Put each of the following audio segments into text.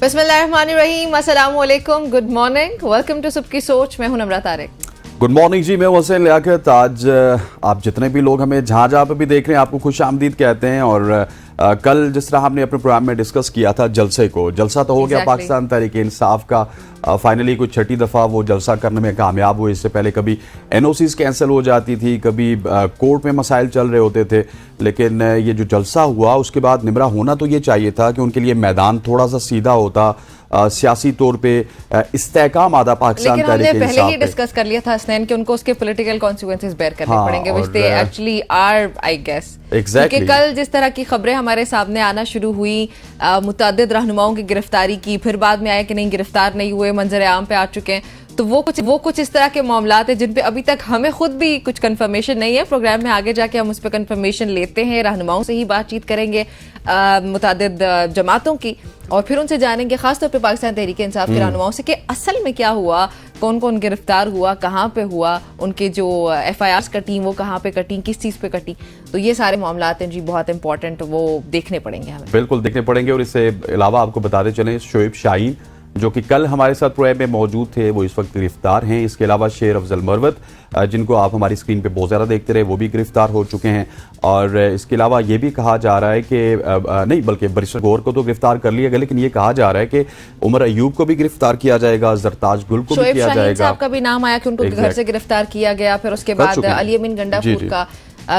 बिस्मिल्लाहिर्रहमानिर्रहीम, अस्सलाम वालेकुम, गुड मॉर्निंग, वेलकम टू सबकी सोच। मैं हूं नम्रा तारिक। गुड मॉर्निंग जी, मैं हुसैन लियाकत। आज आप जितने भी लोग हमें जहाँ जहाँ पर भी देख रहे हैं आपको खुश आमदीद कहते हैं। और कल जिस तरह हमने अपने प्रोग्राम में डिस्कस किया था जलसे को, जलसा तो हो गया पाकिस्तान तहरीक इंसाफ का। फाइनली कुछ छठी दफ़ा वो जलसा करने में कामयाब हुए। इससे पहले कभी एनओसीज कैंसिल हो जाती थी, कभी कोर्ट में मसाइल चल रहे होते थे, लेकिन ये जो जलसा हुआ उसके बाद निमरा होना तो ये चाहिए था कि उनके लिए मैदान थोड़ा सा सीधा होता, सियासी तौर पे इस्तेहकाम आधा पाकिस्तान लेकिन हमने पहले ही डिस्कस कर लिया था हसनैन कि उनको उसके पॉलिटिकल कॉन्सिक्वेंसेस बेयर करने पड़ेंगे, which they actually are, I guess. क्योंकि कल जिस तरह की खबरें हमारे सामने आना शुरू हुई, मुतअद्दिद रहनुमाओं की गिरफ्तारी की, फिर बाद में आया कि नहीं गिरफ्तार नहीं हुए, मंजर आम पे आ चुके हैं, तो वो कुछ इस तरह के मामलात हैं जिन पे अभी तक हमें खुद भी कुछ कंफर्मेशन नहीं है। प्रोग्राम में आगे जाके हम उस पर कंफर्मेशन लेते हैं, रहनुमाओं से ही बातचीत करेंगे, मुतअद्दिद जमातों की, और फिर उनसे जानेंगे खासतौर पे पाकिस्तान तहरीक इंसाफ के रहनुमाओं से कि असल में क्या हुआ, कौन कौन गिरफ्तार हुआ, कहाँ पे हुआ, उनके जो FIRs कटी वो कहाँ पे कटी, किस चीज़ पे कटी। तो ये सारे मामलात हैं जी, बहुत इंपॉर्टेंट, वो देखने पड़ेंगे हमें। बिल्कुल देखने पड़ेंगे। और इससे अलावा आपको बताते चलें, शोएब शाहीन जो कि कल हमारे साथ प्रोग्राम में मौजूद थे वो इस वक्त गिरफ्तार हैं। इसके अलावा शेर अफजल मरवत, जिनको आप हमारी स्क्रीन पे बहुत ज़्यादा देखते रहे, वो भी गिरफ्तार हो चुके हैं। और इसके अलावा ये भी कहा जा रहा है कि नहीं, बल्कि बैरिस्टर गौर को तो गिरफ्तार कर लिया गया, लेकिन ये कहा जा रहा है कि उमर अयूब को भी गिरफ्तार किया जाएगा, जरताज गुल को भी किया जाएगा। आपका भी नाम आया कि उनको घर से गिरफ्तार किया गया, फिर उसके बाद अली अमीन गंडापुर का,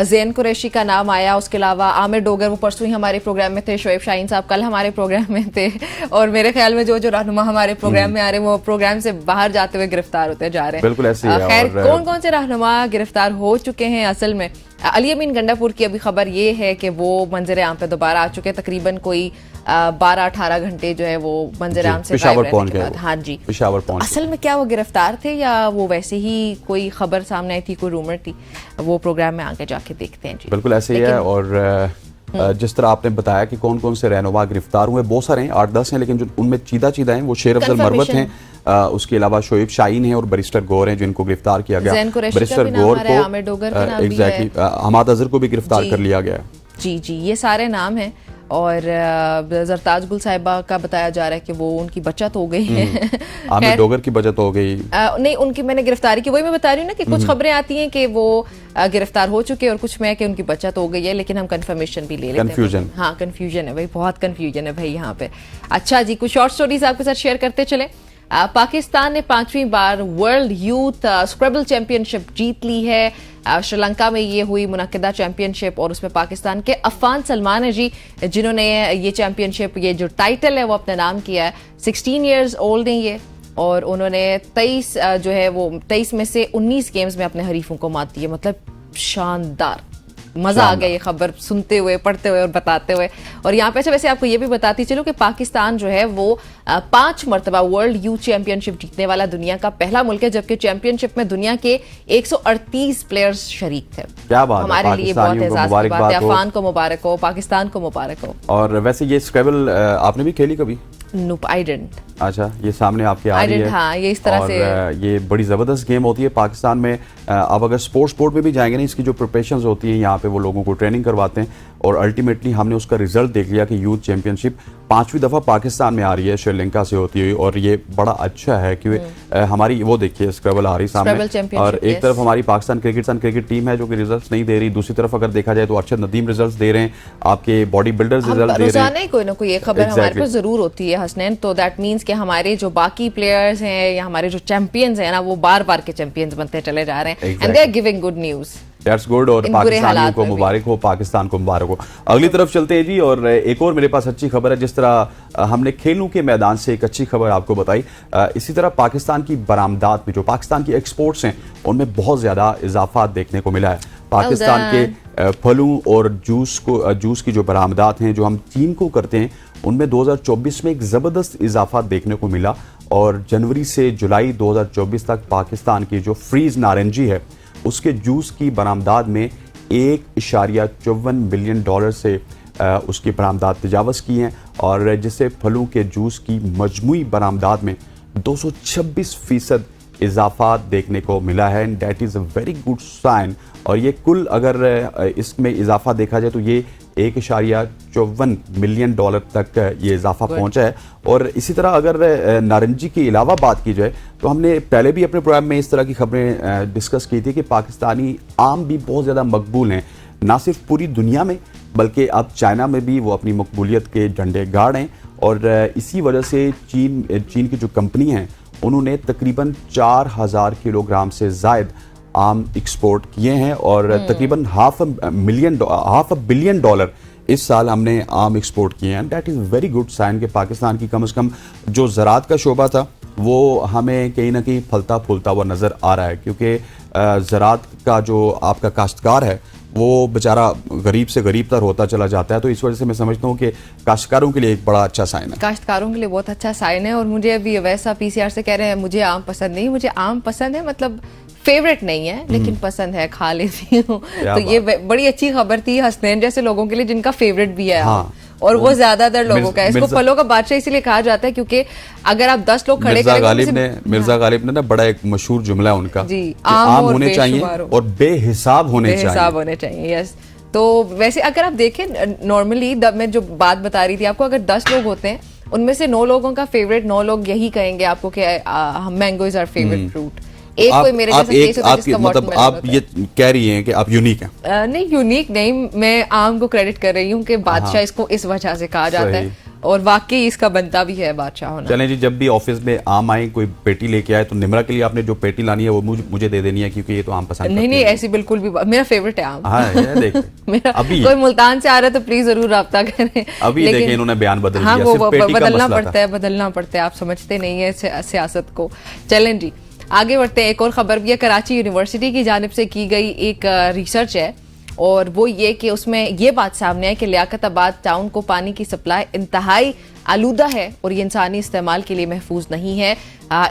ज़ैन कुरैशी का नाम आया, उसके अलावा आमिर डोगर, वो परसों ही हमारे प्रोग्राम में थे, शोएब शाहीन साहब कल हमारे प्रोग्राम में थे, और मेरे ख्याल में जो रहनुमा हमारे प्रोग्राम में आ रहे हैं वो प्रोग्राम से बाहर जाते हुए गिरफ्तार होते जा रहे हैं। बिल्कुल ऐसे ही है। खैर, कौन कौन से रहनुमा गिरफ्तार हो चुके हैं असल में? अली अमीन गंडापुर की अभी खबर ये है कि वो मंजर आम पे दोबारा आ चुके हैं, तकरीबन कोई 12-18 घंटे जो है वो मंजर आम से पेशावर पहुंच गए। हाँ जी, पेशावर पहुंच। असल में क्या वो गिरफ्तार थे या वो वैसे ही कोई खबर सामने आई थी, कोई रूमर थी, वो प्रोग्राम में आगे जाके देखते हैं जी। बिल्कुल ऐसे ही है। और जिस तरह आपने बताया कि कौन कौन से रहनुमा गिरफ्तार हुए, बहुत सारे हैं, 8-10 हैं, लेकिन जो उनमें चीदा हैं वो शेर अफजल मरवत हैं, उसके अलावा शोएब शाहीन हैं और बैरिस्टर गौर हैं जिनको गिरफ्तार किया गया। बैरिस्टर गौर को एग्जैक्टली हमाद अजहर को भी गिरफ्तार कर लिया गया। जी जी, ये सारे नाम हैं। और जरताज गुल साहिबा का बताया जा रहा है कि वो उनकी बचत हो गई है। आमिर डोगर की बचत हो गई नहीं, उनकी मैंने गिरफ्तारी की, वही मैं बता रही हूँ ना कि कुछ खबरें आती हैं कि वो गिरफ्तार हो चुके हैं और कुछ में कि उनकी बचत हो गई है, लेकिन हम कंफर्मेशन भी ले लेते हैं। कंफ्यूजन, हाँ कंफ्यूजन है भाई, बहुत कंफ्यूजन है भाई यहाँ पे। अच्छा जी, कुछ शॉर्ट स्टोरीज आपके साथ शेयर करते चले। पाकिस्तान ने 5वीं बार वर्ल्ड यूथ स्क्रैबल चैंपियनशिप जीत ली है। श्रीलंका में ये हुई मुनक्किदा चैंपियनशिप, और उसमें पाकिस्तान के अफान सलमान है जी, जिन्होंने ये चैंपियनशिप, ये जो टाइटल है वो अपने नाम किया है। 16 ईयर्स ओल्ड हैं ये, और उन्होंने 23 जो है वो 23 में से 19 गेम्स में अपने हरीफों को मात दी है। मतलब शानदार, मजा आ गया ये खबर सुनते हुए, पढ़ते हुए और बताते हुए। और यहाँ पे अच्छा, वैसे आपको ये भी बताती चलो कि पाकिस्तान जो है वो 5 मरतबा वर्ल्ड यूथ चैंपियनशिप जीतने वाला दुनिया का पहला मुल्क है, जबकि चैंपियनशिप में दुनिया के 138 प्लेयर्स शरीक थे। क्या बात, हमारे लिए बहुत एजाज की बात है। अफान को मुबारक हो, पाकिस्तान को मुबारक हो। और वैसे ये स्क्रैबल आपने भी खेली कभी? Nope, I didn't. अच्छा, ये सामने आपके आ रही है। हाँ, ये इस तरह और से ये बड़ी ज़बरदस्त गेम होती है पाकिस्तान में। अब अगर स्पोर्ट में भी जाएंगे ना, इसकी जो प्रिपरेशंस होती है यहाँ पे वो लोगों को ट्रेनिंग करवाते हैं, और अल्टीमेटली हमने उसका रिजल्ट देख लिया कि यूथ चैंपियनशिप 5वीं दफ़ा पाकिस्तान में आ रही है, श्रीलंका से होती हुई, और ये बड़ा अच्छा है कि हमारी वो देखिए स्क्रैबल आ रही सामने, और एक तरफ हमारी पाकिस्तान क्रिकेट टीम है जो कि रिजल्ट नहीं दे रही, दूसरी तरफ अगर देखा जाए तो अरशद नदीम रिजल्ट दे रहे हैं, आपके बॉडी बिल्डर्स रिजल्ट दे रहे हैं। कोई ना कोई एक खबर हमारे पास जरूर होती है हसनैन, तो दैट मीन्स कि हमारे जो बाकी प्लेयर्स हैं या हमारे जो चैंपियंस हैं ना, वो बार बार के चैंपियंस बनते चले जा रहे हैं, and they are giving good news. That's good, और पाकिस्तानियों को मुबारक हो, पाकिस्तान को मुबारक हो। अगली तरफ चलते हैं जी, और एक और मेरे पास अच्छी खबर है। जिस तरह हमने खेलों के मैदान से एक अच्छी खबर आपको बताई, इसी तरह पाकिस्तान की बरामदात में जो पाकिस्तान की एक्सपोर्ट्स हैं उनमें बहुत ज़्यादा इजाफा देखने को मिला है। पाकिस्तान के फलों और जूस की जो बरामदात हैं जो हम चीन को करते हैं, उनमें 2024 में एक ज़बरदस्त इजाफा देखने को मिला, और जनवरी से जुलाई 2024 तक पाकिस्तान की जो फ्रीज नारंगी है उसके जूस की बरामदात में $1.54 बिलियन से उसकी बरामदात तजावज़ की हैं, और जिससे फलों के जूस की मजमूई बरामदात में 226% इजाफा देखने को मिला है, and that is a very good sign. और ये कुल अगर इसमें इजाफा देखा जाए तो ये $1.54 मिलियन तक ये इजाफा पहुंचा है। और इसी तरह अगर नारंगी के अलावा बात की जाए तो हमने पहले भी अपने प्रोग्राम में इस तरह की खबरें डिस्कस की थी कि पाकिस्तानी आम भी बहुत ज़्यादा मकबूल हैं, ना सिर्फ पूरी दुनिया में बल्कि अब चाइना में भी वो अपनी मकबूलियत के झंडे गाड़ हैं। और इसी वजह से चीन की जो कंपनी हैं उन्होंने तकरीबन 4000 किलोग्राम से ज़ायद आम एक्सपोर्ट किए हैं और तकरीबन $500 बिलियन इस साल हमने आम एक्सपोर्ट किए हैं। That is very good sign कि पाकिस्तान की कम से कम जो ज़राअत का शोबा था वो हमें कहीं ना कहीं फलता फूलता हुआ नज़र आ रहा है, क्योंकि ज़राअत का जो आपका काश्तकार है वो बेचारा गरीब से गरीब तर होता चला जाता है। तो इस वजह से मैं समझता हूँ कि काश्तकारों के लिए एक बड़ा अच्छा साइन है। काश्तकारों के लिए बहुत अच्छा साइन है। और मुझे अभी वैसा पीसीआर से कह रहे हैं मुझे आम पसंद नहीं, मुझे आम पसंद है, मतलब फेवरेट नहीं है लेकिन पसंद है, खा लेती हूँ। तो ये बड़ी अच्छी खबर थी हसनैन जैसे लोगों के लिए जिनका फेवरेट भी है। हाँ, और वो ज्यादातर लोगों का है। इसको फलों का बादशाह इसलिए कहा जाता है क्योंकि अगर आप 10 लोग खड़े मिर्जा गालिब ने ना बड़ा एक मशहूर जुमला है उनका जी, आम होने चाहिए और बेहिसाब होने चाहिए। यस। तो वैसे अगर आप देखें नॉर्मली मैं जो बात बता रही थी आपको, अगर 10 लोग होते हैं उनमें से 9 लोगों का फेवरेट, 9 लोग यही कहेंगे आपको कि mango is our favourite fruit. एक कोई मेरे जैसा केस होता है जिसका मतलब आप ये कह रही हैं कि आप यूनिक हैं। नहीं, यूनिक नहीं, मैं आम को क्रेडिट कर रही हूँ कि बादशाह इसको इस वजह से कहा जाता है और वाकई इसका बनता भी है बादशाह होना। चलें जी, जब भी ऑफिस में आम आए, कोई पेटी लेके आए तो निमरा के लिए आपने जो पेटी लानी है वो मुझे दे देनी है, क्योंकि ये तो आम पसंद नहीं ऐसी बिल्कुल भी, मेरा फेवरेट है आम। हाँ, देख मेरा कोई मुल्तान से आ रहा है तो प्लीज जरूर राब्ता करें। अभी देखें इन्होंने बयान बदल दिया। हाँ, वो बदलना पड़ता है, आप समझते नहीं है सियासत को। चलें जी आगे बढ़ते हैं। एक और खबर भी है, कराची यूनिवर्सिटी की जानिब से की गई एक रिसर्च है और वो ये कि उसमें ये बात सामने है कि लियाकताबाद टाउन को पानी की सप्लाई इंतहाई आलूदा है और ये इंसानी इस्तेमाल के लिए महफूज नहीं है।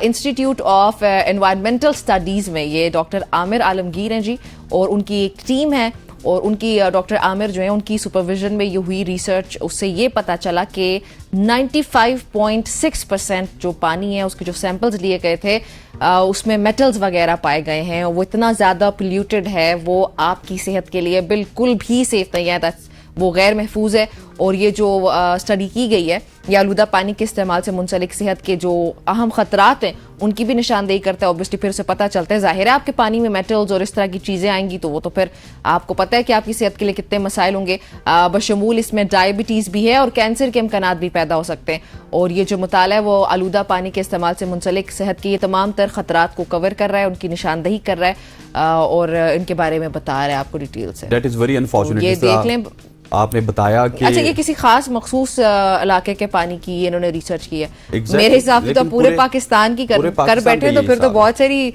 इंस्टीट्यूट ऑफ एनवायरमेंटल स्टडीज़ में ये डॉक्टर आमिर आलमगीर हैं जी, और उनकी एक टीम है और उनकी डॉक्टर आमिर जो है उनकी सुपरविजन में ये हुई रिसर्च, उससे ये पता चला कि 95.6% जो पानी है उसके जो सैंपल्स लिए गए थे उसमें मेटल्स वगैरह पाए गए हैं और वो इतना ज़्यादा पोल्यूटेड है, वो आपकी सेहत के लिए बिल्कुल भी सेफ नहीं है, वो गैर महफूज है। और ये जो स्टडी की गई है ये आलूदा पानी के इस्तेमाल से मुंसलिक सेहत के जो अहम खतरात हैं उनकी भी निशानदेही करता है। ऑब्वियसली फिर से पता चलता है, जाहिर है आपके पानी में मेटल्स और इस तरह की चीज़ें आएंगी तो वो तो फिर आपको पता है कि आपकी सेहत के लिए कितने मसाइल होंगे। बशमूल इसमें डायबिटीज़ भी है और कैंसर के इम्कानात भी पैदा हो सकते हैं। और ये जो मुताला है वो आलूदा पानी के इस्तेमाल से मुंसलिक सेहत के ये तमाम तर खतरात को कवर कर रहा है, उनकी निशानदेही कर रहा है और इनके बारे में बता रहा है आपको डिटेल से। That is very unfortunate. ये देख लें, आपने बताया कि अच्छा ये किसी खास मखसूस इलाके के पानी की इन्होंने रिसर्च की है। मेरे हिसाब से तो पूरे पाकिस्तान की कर बैठे तो फिर तो बहुत सारी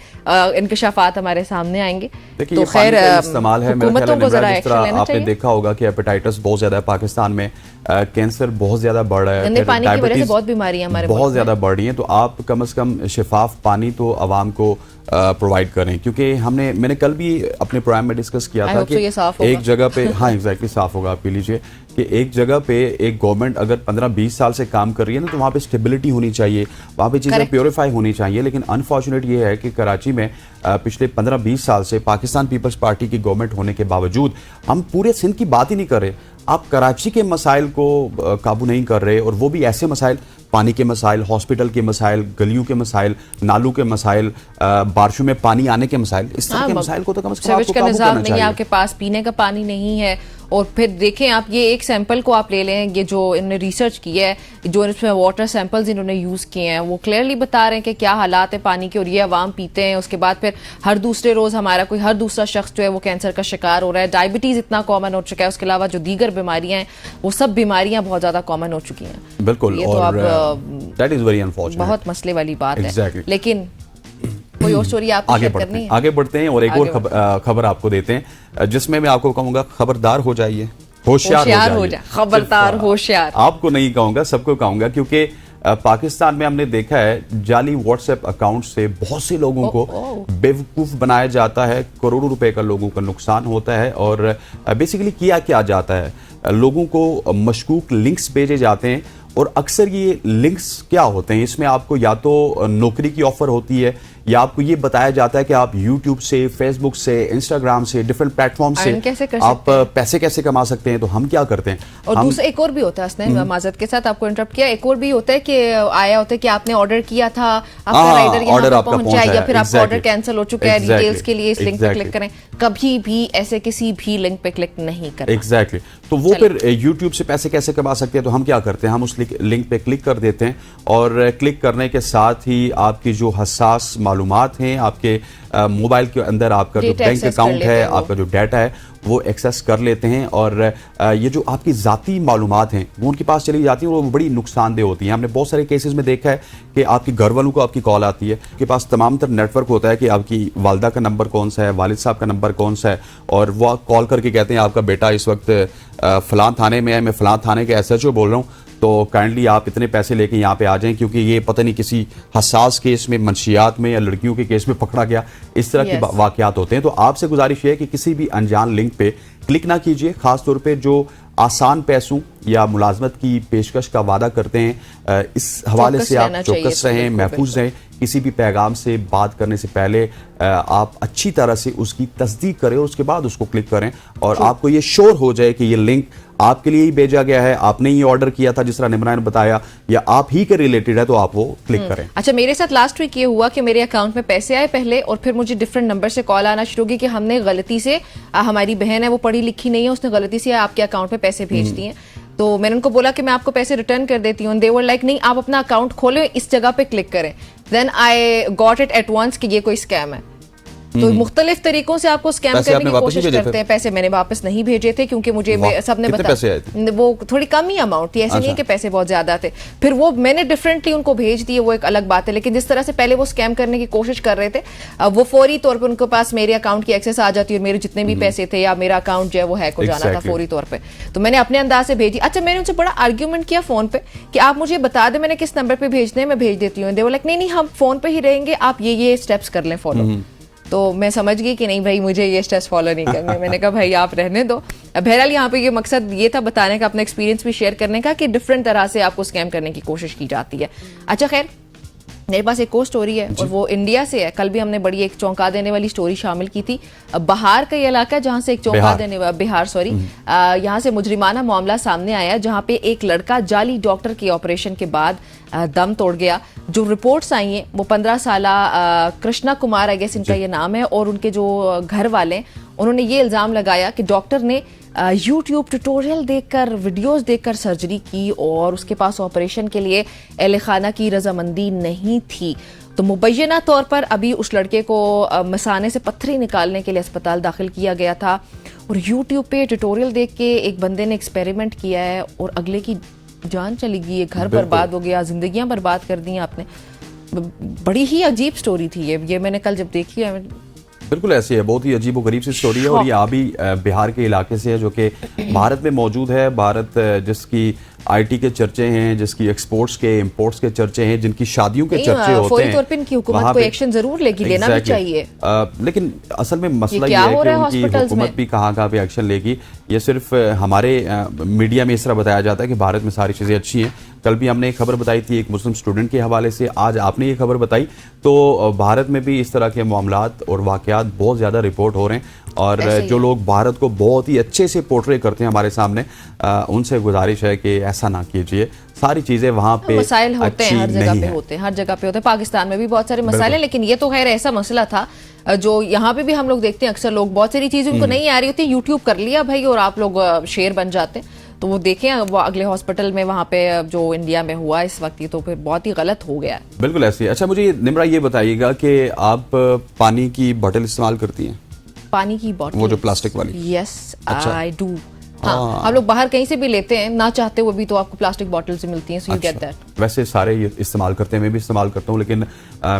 इंकशाफात हमारे सामने आएंगे। तो खैर इस्तेमाल है हुकूमतों को जरा एक्शन लेना चाहिए। आपने देखा होगा कि हेपेटाइटिस बहुत ज्यादा है पाकिस्तान में, कैंसर बहुत ज्यादा बढ़ रहा है, गंदे पानी की वजह से बहुत बीमारियां हमारे बहुत ज्यादा बढ़ रही हैं। तो आप कम से कम शिफाफ पानी तो आवाम को प्रोवाइड करें, क्योंकि मैंने कल भी अपने प्रोग्राम में डिस्कस किया था कि एक जगह पे हाँ एग्जैक्टली साफ होगा। आप पी लीजिए कि एक जगह पे एक गवर्नमेंट अगर 15-20 साल से काम कर रही है ना तो वहाँ पे स्टेबिलिटी होनी चाहिए, वहाँ पे चीज़ें प्योरीफाई होनी चाहिए। लेकिन अनफॉर्चुनेट ये है कि कराची में पिछले 15-20 साल से पाकिस्तान पीपल्स पार्टी की गवर्नमेंट होने के बावजूद हम पूरे सिंध की बात ही नहीं कर रहे। आप कराची के मसाइल को काबू नहीं कर रहे, और वो भी ऐसे मसाइल, पानी के मसाइल, हॉस्पिटल के मसाइल, गलियों के मसाइल, नालों के मसाइल, बारिशों में पानी आने के मसाइल, इस तरह के मसाइल को तो कम से कम आपको काबू करना चाहिए। आपके पास पीने का पानी नहीं है। और फिर देखें आप ये एक सैंपल को आप ले लें, ये जो इन्होंने रिसर्च की है, जो इसमें वाटर सैंपल्स इन्होंने यूज़ किए हैं वो क्लियरली बता रहे हैं कि क्या हालात है पानी के, और ये अवाम पीते हैं। उसके बाद फिर हर दूसरे रोज़ हमारा कोई हर दूसरा शख्स जो है वो कैंसर का शिकार हो रहा है। डायबिटीज़ इतना कॉमन हो चुका है, उसके अलावा जो दीगर बीमारियां हैं वो सब बीमारियां बहुत ज़्यादा कॉमन हो चुकी हैं। बिल्कुल, और दैट इज वेरी अनफॉर्चुनेट, बहुत मसले वाली बात है। लेकिन कोई और स्टोरी आपको आगे बढ़ते हैं और एक और खबर आपको देते हैं जिसमें मैं आपको कहूंगा खबरदार हो जाइए, होशियार हो जाइए। खबरदार होशियार आपको नहीं कहूंगा, सबको कहूंगा, क्योंकि पाकिस्तान में हमने देखा है जाली व्हाट्सएप अकाउंट से बहुत से लोगों को बेवकूफ बनाया जाता है, करोड़ों रुपए का लोगों का नुकसान होता है। और बेसिकली किया जाता है, लोगों को मशकूक लिंक्स भेजे जाते हैं, और अक्सर ये लिंक्स क्या होते हैं, इसमें आपको या तो नौकरी की ऑफर होती है या आपको ये बताया जाता है कि आप YouTube से, Facebook से, Instagram से, डिफरेंट प्लेटफॉर्म से आप पैसे कैसे कमा सकते हैं, तो हम क्या करते हैं। और दूसरा एक और भी होता है, उसने माजरत के साथ आपको इंटरप्ट किया, एक और भी होता है कि आया होता है कि आपने ऑर्डर किया था, आपका राइडर यहाँ पर पहुंच जाए, या फिर आपका ऑर्डर कैंसिल हो चुका है, डिटेल्स के लिए इस लिंक पे क्लिक करें। कभी भी ऐसे किसी भी लिंक पे क्लिक नहीं करें। एग्जैक्टली। तो वो फिर YouTube से पैसे कैसे कमा सकते हैं, तो हम क्या करते हैं, हम उस लिंक पे क्लिक कर देते हैं और क्लिक करने के साथ ही आपकी जो हसास मालूमात हैं, आपके मोबाइल के अंदर आपका जो बैंक अकाउंट है, आपका जो डाटा है, वो एक्सेस कर लेते हैं। और ये जो आपकी ज़ाती मालूमात हैं वो उनके पास चली जाती हैं और वो बड़ी नुकसानदेह होती हैं। हमने बहुत सारे केसेस में देखा है कि आपके घर वालों को आपकी कॉल आती है, आपके पास तमाम तरह नेटवर्क होता है कि आपकी वालदा का नंबर कौन सा है, वालिद साहब का नंबर कौन सा है, और वो कॉल करके कहते हैं आपका बेटा इस वक्त फलां थाने में है, मैं फलां थाने के SHO बोल रहा हूँ, तो काइंडली आप इतने पैसे लेके यहाँ पे आ जाएं, क्योंकि ये पता नहीं किसी हसास केस में, मंशियात में या लड़कियों के केस में पकड़ा गया। इस तरह के वाकयात होते हैं। तो आपसे गुजारिश है कि किसी भी अनजान लिंक पे क्लिक ना कीजिए, खासतौर पे जो आसान पैसों या मुलाजमत की पेशकश का वादा करते हैं। इस हवाले से आप चौकस रहें, महफूज रहें। किसी भी पैगाम से बात करने से पहले आप अच्छी तरह से उसकी तस्दीक करें और उसके बाद उसको क्लिक करें, और आपको ये श्योर हो जाए कि ये लिंक आपके लिए ही भेजा गया है, आपने ही ऑर्डर किया था जिस तरह निमरा ने बताया, या आप ही के रिलेटेड है, तो आप वो क्लिक करें। अच्छा, मेरे साथ लास्ट वीक ये हुआ कि मेरे अकाउंट में पैसे आए पहले, और फिर मुझे डिफरेंट नंबर से कॉल आना शुरू की कि हमने गलती से, हमारी बहन है वो पढ़ी लिखी नहीं है, उसने गलती से आपके अकाउंट में पैसे भेज दिए। तो मैंने उनको बोला कि मैं आपको पैसे रिटर्न कर देती हूँ। दे वर लाइक नहीं, आप अपना अकाउंट खोले, इस जगह पे क्लिक करें। Then I got it at once कि ये कोई स्कैम है। तो मुख्तलिफ तरीकों से आपको स्कैम करने की कोशिश करते हैं। पैसे मैंने वापस नहीं भेजे थे, क्योंकि मुझे सबने बताया वो थोड़ी कम ही अमाउंट थी, ऐसे नहीं है कि पैसे बहुत ज्यादा थे। फिर वो मैंने डिफरेंटली उनको भेज दिए, वो एक अलग बात है। लेकिन जिस तरह से पहले वो स्कैम करने की कोशिश कर रहे थे, वो फौरी तौर पर उनके पास मेरे अकाउंट की एक्सेस आ जाती है, और मेरे जितने भी पैसे थे या मेरा अकाउंट जो है वो हैक हो जाना था फौरी तौर पर। तो मैंने अपने अंदाज से भेजी। अच्छा, मैंने उनसे बड़ा आर्ग्यूमेंट किया फोन पे कि आप मुझे बता दें मैंने किस नंबर पे भेजने हैं, मैं भेज देती हूँ। दे वो लाइक नहीं, हम फोन पे ही रहेंगे, आप ये स्टेप्स कर लें फॉलो। तो मैं समझ गई कि नहीं भाई, मुझे ये स्टेप्स फॉलो नहीं करने। मैंने कहा भाई आप रहने दो। बहरहाल यहाँ पे ये मकसद ये था बताने का, अपना एक्सपीरियंस भी शेयर करने का कि डिफरेंट तरह से आपको स्कैम करने की कोशिश की जाती है। अच्छा, खैर मेरे पास एक और स्टोरी है, और वो इंडिया से है। कल भी हमने बड़ी एक चौंका देने वाली स्टोरी शामिल की थी। बहार का ये इलाका जहाँ से एक चौंका देने वाला, बिहार सॉरी, यहाँ से मुजरिमाना मामला सामने आया, जहाँ पे एक लड़का जाली डॉक्टर के ऑपरेशन के बाद दम तोड़ गया। जो रिपोर्ट्स आई हैं वो 15 साला कृष्णा कुमार आई गेस इनका ये नाम है, और उनके जो घर वाले उन्होंने ये इल्ज़ाम लगाया कि डॉक्टर ने यूट्यूब ट्यूटोरियल देखकर, वीडियोस देखकर सर्जरी की, और उसके पास ऑपरेशन के लिए अहले खाना की रजामंदी नहीं थी। तो मुबैना तौर पर अभी उस लड़के को मसाने से पत्थरी निकालने के लिए अस्पताल दाखिल किया गया था, और यूट्यूब पे ट्यूटोरियल देख के एक बंदे ने एक्सपेरिमेंट किया है, और अगले की जान चली गई, घर बर्बाद हो गया, जिंदगियां बर्बाद कर दी आपने। बड़ी ही अजीब स्टोरी थी ये मैंने कल जब देखी है। बिल्कुल ऐसी है, बहुत ही अजीब व गरीब सी स्टोरी है, और ये अभी बिहार के इलाके से है, जो कि भारत में मौजूद है। भारत जिसकी IT के चर्चे हैं, जिसकी एक्सपोर्ट्स के इंपोर्ट्स के चर्चे हैं, जिनकी शादियों के चर्चे होते हैं, तौर पे इनकी हुकूमत को एक्शन जरूर लेगी, लेना भी चाहिए। लेकिन असल में मसला ये है कि उनकी हुकूमत भी कहाँ पे एक्शन लेगी। ये सिर्फ हमारे मीडिया में इस तरह बताया जाता है कि भारत में सारी चीज़ें अच्छी हैं। कल भी हमने एक खबर बताई थी एक मुस्लिम स्टूडेंट के हवाले से, आज आपने ये खबर बताई। तो भारत में भी इस तरह के मामलात और वाकयात बहुत ज़्यादा रिपोर्ट हो रहे हैं, और जो लोग भारत को बहुत ही अच्छे से पोर्ट्रे करते हैं हमारे सामने, उनसे गुजारिश है कि ऐसा ना कीजिए। सारी चीजें वहाँ पे मसाइल होते हैं, हर जगह पे होते हैं, हर जगह पे होते हैं। पाकिस्तान में भी बहुत सारे मसाइल हैं, लेकिन ये तो खैर ऐसा मसला था जो यहाँ पे भी हम लोग देखते हैं। अक्सर लोग बहुत सारी चीजें उनको नहीं आ रही होती, यूट्यूब कर लिया भाई, और आप लोग शेर बन जाते हैं। तो वो देखें वो अगले हॉस्पिटल में वहाँ पे जो इंडिया में हुआ इस वक्त, ये तो फिर बहुत ही गलत हो गया। बिल्कुल ऐसे। अच्छा, मुझे निमरा ये बताइएगा कि आप पानी की बोतल इस्तेमाल करती हैं? पानी की बोतल, वो जो प्लास्टिक वाली? Yes I do. हाँ, हम लोग बाहर कहीं से भी लेते हैं, ना चाहते हुए भी तो आपको प्लास्टिक बॉटल से मिलती हैं, सो यू गेट दैट। वैसे सारे ये इस्तेमाल करते हैं, मैं भी इस्तेमाल करता हूँ, लेकिन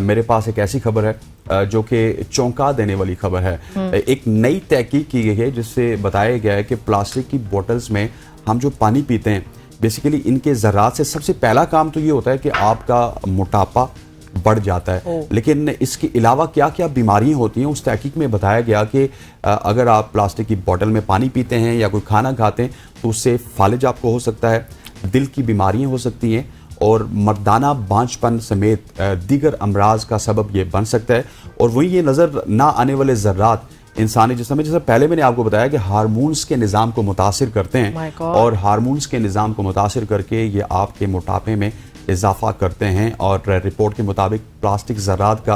मेरे पास एक ऐसी खबर है जो कि चौंका देने वाली खबर है। एक नई तहकीक की गई है जिससे बताया गया है कि प्लास्टिक की बोटल्स में हम जो पानी पीते हैं, बेसिकली इनके ज़रात से सबसे पहला काम तो ये होता है कि आपका मोटापा बढ़ जाता है। लेकिन इसके अलावा क्या क्या बीमारियां होती हैं, उस तहकीक में बताया गया कि अगर आप प्लास्टिक की बोतल में पानी पीते हैं या कोई खाना खाते हैं तो उससे फालिज आपको हो सकता है, दिल की बीमारियां हो सकती हैं, और मर्दाना बांझपन समेत दीगर अमराज का सबब ये बन सकता है। और वही ये नज़र ना आने वाले ज़र्रात इंसानी जिस्म में, जैसे पहले मैंने आपको बताया कि हार्मोन्स के निज़ाम को मुतासिर करते हैं और हार्मोन्स के निज़ाम को मुतासिर करके ये आपके मोटापे में इजाफा करते हैं। और रिपोर्ट के मुताबिक प्लास्टिक ज़रात का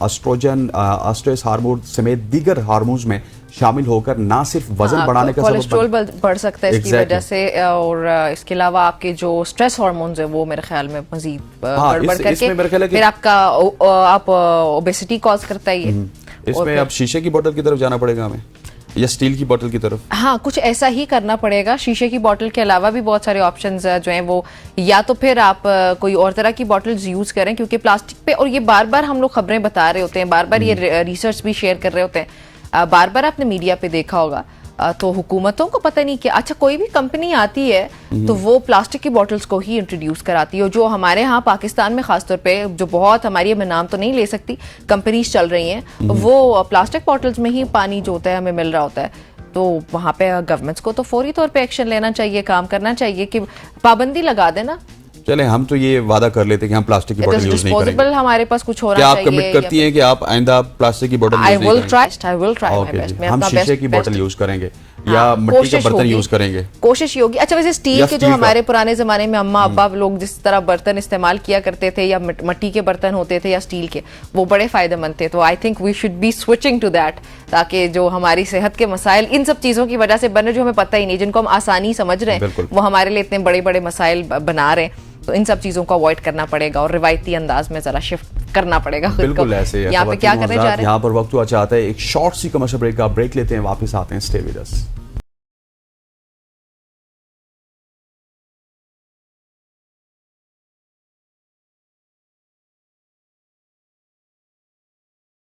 एस्ट्रोजन, एस्ट्रेस हार्मोन समेत दीगर हार्मोन्स में शामिल होकर ना सिर्फ वजन बढ़ाने का कोलेस्ट्रॉल बढ़ सकता है इसकी वजह से, और इसके अलावा आपके जो स्ट्रेस हार्मोन्स है वो मेरे ख्याल में मजीद बढ़ करके फिर आपका आप ओबेसिटी कॉज करता है ये। इसमें अब शीशे की बोतल की तरफ जाना पड़ेगा हमें या स्टील की बोतल की तरफ? हाँ, कुछ ऐसा ही करना पड़ेगा। शीशे की बोतल के अलावा भी बहुत सारे ऑप्शंस जो हैं वो, या तो फिर आप कोई और तरह की बोतल्स यूज करें, क्योंकि प्लास्टिक पे, और ये बार बार हम लोग खबरें बता रहे होते हैं, बार बार ये रिसर्च भी शेयर कर रहे होते हैं, बार बार आपने मीडिया पे देखा होगा, तो हुकूमतों को पता नहीं क्या, अच्छा कोई भी कंपनी आती है तो वो प्लास्टिक की बॉटल्स को ही इंट्रोड्यूस कराती है। जो हमारे यहाँ पाकिस्तान में खासतौर पे जो बहुत हमारी, मैं नाम तो नहीं ले सकती, कंपनीज चल रही हैं, वो प्लास्टिक बॉटल्स में ही पानी जो होता है हमें मिल रहा होता है। तो वहाँ पे गवर्नमेंट्स को तो फौरी तौर पे एक्शन लेना चाहिए, काम करना चाहिए कि पाबंदी लगा देना। चले, हम तो ये वादा कर लेते हैं कि हम प्लास्टिक की बोतल यूज नहीं करेंगे। हमारे पास कुछ होना क्या चाहिए। आप कमिट करती हैं कि आप आइंदा प्लास्टिक की बोतल यूज नहीं करेंगे? I will try my best। हम शीशे की बोतल यूज करेंगे या मिट्टी का बर्तन यूज करेंगे, कोशिश ही होगी। अच्छा, वैसे स्टील के जो हमारे पुराने जमाने में अम्मा अब्बा लोग जिस तरह बर्तन इस्तेमाल किया करते थे, या मिट्टी के बर्तन होते थे या स्टील के, वो बड़े फायदेमंद थे। तो I think we should be switching to that, ताकि जो हमारी सेहत के मसाइल इन सब चीजों की वजह से बन रहे, जो हमें पता ही नहीं, जिनको हम आसानी समझ रहे हैं, वो हमारे लिए इतने बड़े बड़े मसाइल बना रहे हैं। तो इन सब चीजों को अवॉइड करना पड़ेगा और रिवायती अंदाज में जरा शिफ्ट करना पड़ेगा। बिल्कुल ऐसे यहाँ पे क्या करने जा रहे हैं? यहाँ पर वक्त हुआ चाहता है एक शॉर्ट सी कमर्शियल ब्रेक का, ब्रेक लेते हैं, वापस आते हैं। Stay with us.